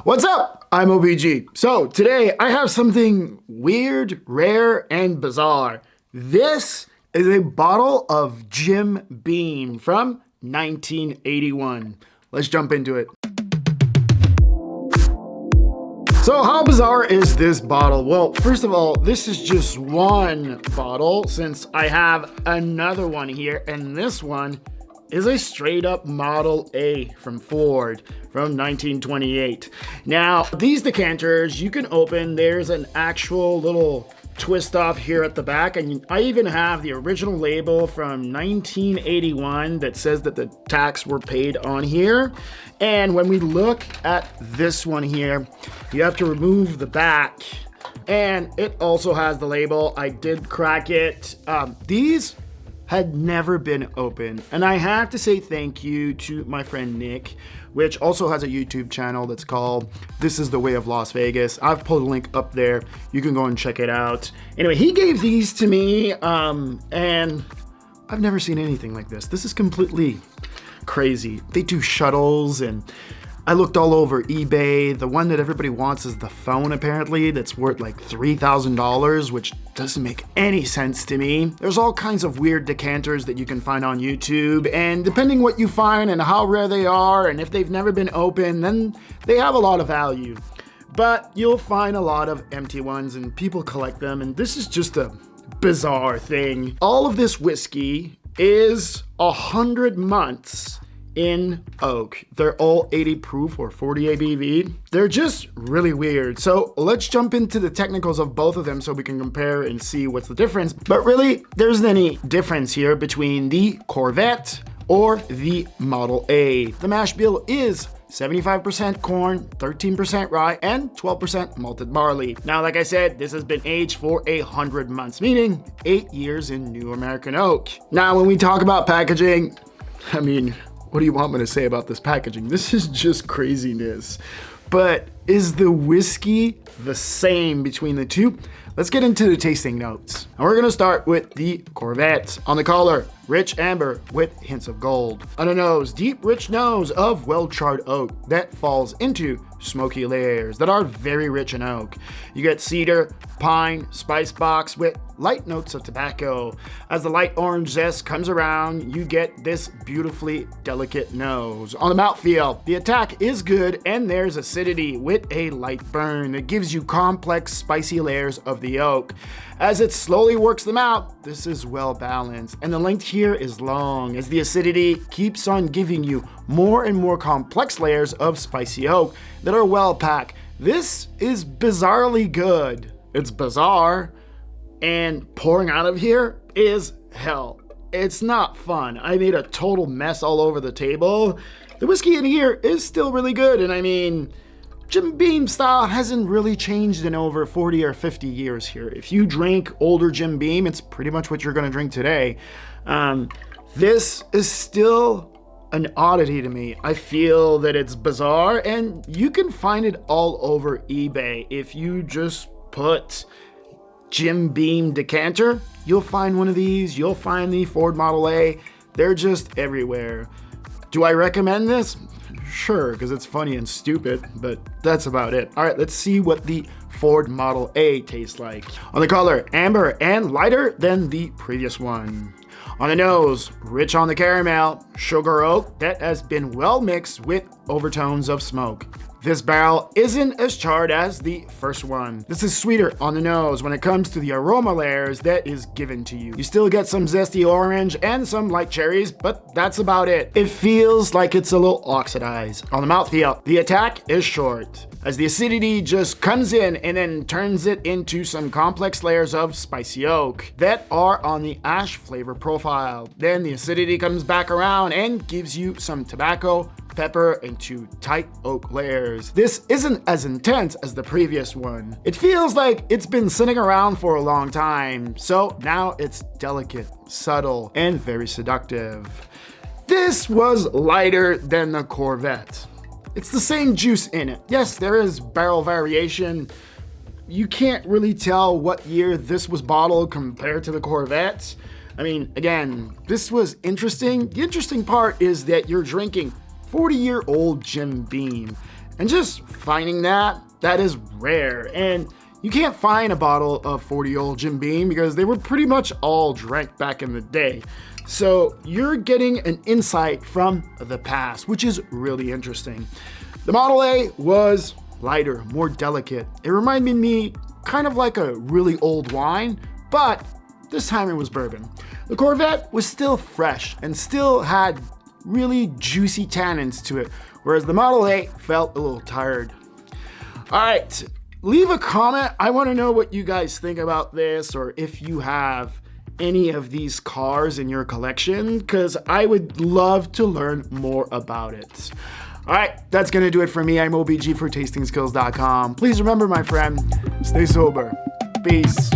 What's up? I'm OBG. So today I have something weird, rare, and bizarre. This is a bottle of Jim Beam from 1981. Let's jump into it. So how bizarre is this bottle? Well, first of all, this is just one bottle since I have another one here, and this one is a straight up Model A from Ford from 1928. Now, these decanters you can open. There's an actual little twist off here at the back, and I even have the original label from 1981 that says that the tax were paid on here. And when we look at this one here, you have to remove the back, and it also has the label. I did crack it. These had never been open, and I have to say thank you to my friend Nick, which also has a YouTube channel that's called This is the Way of Las Vegas. I've put a link up there. You can go and check it out. Anyway, he gave these to me, and I've never seen anything like this. This is completely crazy. They do shuttles, and I looked all over eBay. The one that everybody wants is the phone, apparently, that's worth like $3,000, which doesn't make any sense to me. There's all kinds of weird decanters that you can find on YouTube, and depending what you find and how rare they are, and if they've never been opened, then they have a lot of value. But you'll find a lot of empty ones, and people collect them, and this is just a bizarre thing. All of this whiskey is 100 months in oak. They're all 80 proof or 40 ABV. They're just really weird. So let's jump into the technicals of both of them so we can compare and see what's the difference. But really, there isn't any difference here between the Corvette or the Model A. The mash bill is 75% corn, 13% rye, and 12% malted barley. Now, like I said, this has been aged for 100 months, meaning 8 years in new American oak. Now, when we talk about packaging, I mean, what do you want me to say about this packaging? This is just craziness. But is the whiskey the same between the two? Let's get into the tasting notes. And we're gonna start with the Corvette. On the collar, rich amber with hints of gold. On the nose, deep rich nose of well-charred oak that falls into smoky layers that are very rich in oak. You get cedar, pine, spice box with light notes of tobacco. As the light orange zest comes around, you get this beautifully delicate nose. On the mouthfeel, the attack is good, and there's acidity with a light burn that gives you complex spicy layers of the oak. As it slowly works them out, this is well balanced, and the length here is long as the acidity keeps on giving you more and more complex layers of spicy oak that are well packed. This is bizarrely good. It's bizarre, and pouring out of here is hell. It's not fun. I made a total mess all over the table. The whiskey in here is still really good, and I mean, Jim Beam style hasn't really changed in over 40 or 50 years here. If you drink older Jim Beam, it's pretty much what you're gonna drink today. This is still an oddity to me. I feel that it's bizarre, and you can find it all over eBay. If you just put Jim Beam decanter, you'll find one of these. You'll find the Ford Model A. They're just everywhere. Do I recommend this? Sure, because it's funny and stupid, but that's about it. All right, let's see what the Ford Model A tastes like. On the color, amber and lighter than the previous one. On the nose, rich on the caramel, sugar oak that has been well mixed with overtones of smoke. This barrel isn't as charred as the first one. This is sweeter on the nose when it comes to the aroma layers that is given to you. You still get some zesty orange and some light cherries, but that's about it. It feels like it's a little oxidized. On the mouthfeel, the attack is short, as the acidity just comes in and then turns it into some complex layers of spicy oak that are on the ash flavor profile. Then the acidity comes back around and gives you some tobacco, pepper, and two tight oak layers. This isn't as intense as the previous one. It feels like it's been sitting around for a long time, so now it's delicate, subtle, and very seductive. This was lighter than the Corvette. It's the same juice in it. Yes, there is barrel variation. You can't really tell what year this was bottled compared to the Corvette. I mean, again, this was interesting. The interesting part is that you're drinking 40-year-old Jim Beam. And just finding that is rare. And you can't find a bottle of 40-year-old Jim Beam because they were pretty much all drank back in the day. So you're getting an insight from the past, which is really interesting. The Model A was lighter, more delicate. It reminded me kind of like a really old wine, but this time it was bourbon. The Corvette was still fresh and still had really juicy tannins to it, whereas the Model A felt a little tired. All right, leave a comment. I want to know what you guys think about this, or if you have any of these cars in your collection, because I would love to learn more about it. All right, that's going to do it for me. I'm OBG for tastingskills.com. Please remember, my friend, stay sober. Peace.